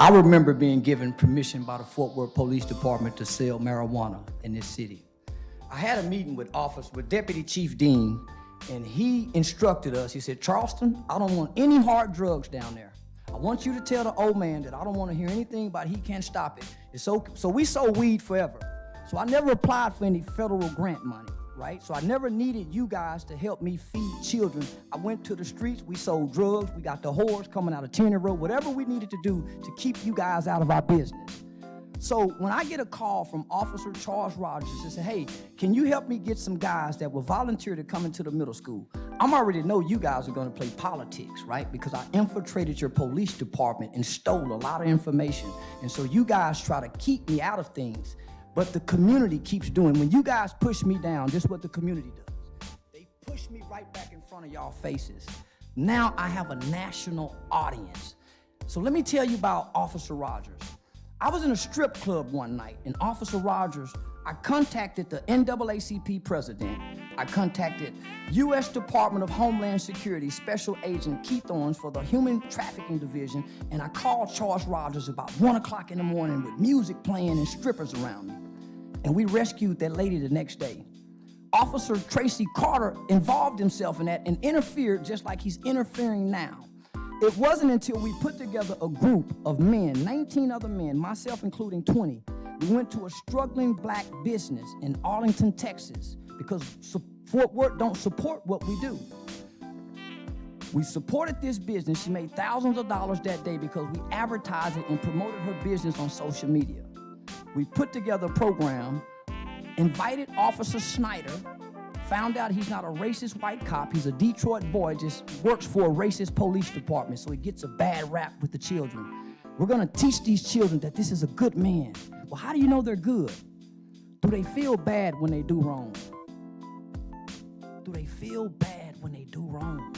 I remember being given permission by the Fort Worth Police Department to sell marijuana in this city. I had a meeting with Deputy Chief Dean, and he instructed us. He said, Charleston, I don't want any hard drugs down there. I want you to tell the old man that I don't want to hear anything about he can't stop it. So we sold weed forever. So I never applied for any federal grant money, right? So I never needed you guys to help me feed children. I went to the streets, we sold drugs, we got the whores coming out of Tierney Road, whatever we needed to do to keep you guys out of our business. So when I get a call from Officer Charles Rogers and say, hey, can you help me get some guys that will volunteer to come into the middle school? I'm already know you guys are gonna play politics, right? Because I infiltrated your police department and stole a lot of information. And so you guys try to keep me out of things, but the community keeps doing. When you guys push me down, this is what the community does. They push me right back in front of y'all faces. Now I have a national audience. So let me tell you about Officer Rogers. I was in a strip club one night, and Officer Rogers, I contacted the NAACP president. I contacted U.S. Department of Homeland Security Special Agent Keith Owens for the Human Trafficking Division, and I called Charles Rogers about 1 o'clock in the morning with music playing and strippers around me. And we rescued that lady the next day. Officer Tracy Carter involved himself in that and interfered just like he's interfering now. It wasn't until we put together a group of men, 19 other men, myself including 20, we went to a struggling black business in Arlington, Texas, because Fort Worth don't support what we do. We supported this business. She made thousands of dollars that day because we advertised it and promoted her business on social media. We put together a program, invited Officer Snyder, found out he's not a racist white cop. He's a Detroit boy, just works for a racist police department, so he gets a bad rap with the children. We're gonna teach these children that this is a good man. Well, how do you know they're good? Do they feel bad when they do wrong? Do they feel bad when they do wrong?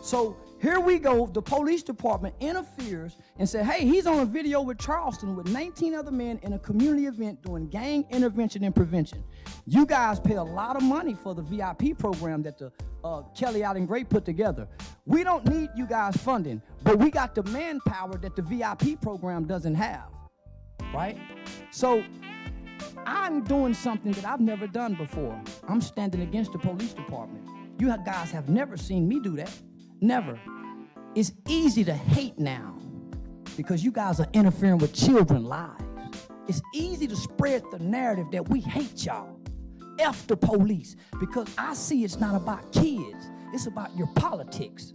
So here we go, the police department interferes and said, hey, he's on a video with Charleston with 19 other men in a community event doing gang intervention and prevention. You guys pay a lot of money for the VIP program that the Kelly Allen Gray put together. We don't need you guys funding, but we got the manpower that the VIP program doesn't have, right? So I'm doing something that I've never done before. I'm standing against the police department. You guys have never seen me do that. Never. It's easy to hate now because you guys are interfering with children's lives. It's easy to spread the narrative that we hate y'all. F the police, because I see it's not about kids. It's about your politics.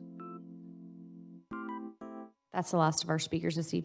That's the last of our speakers this evening.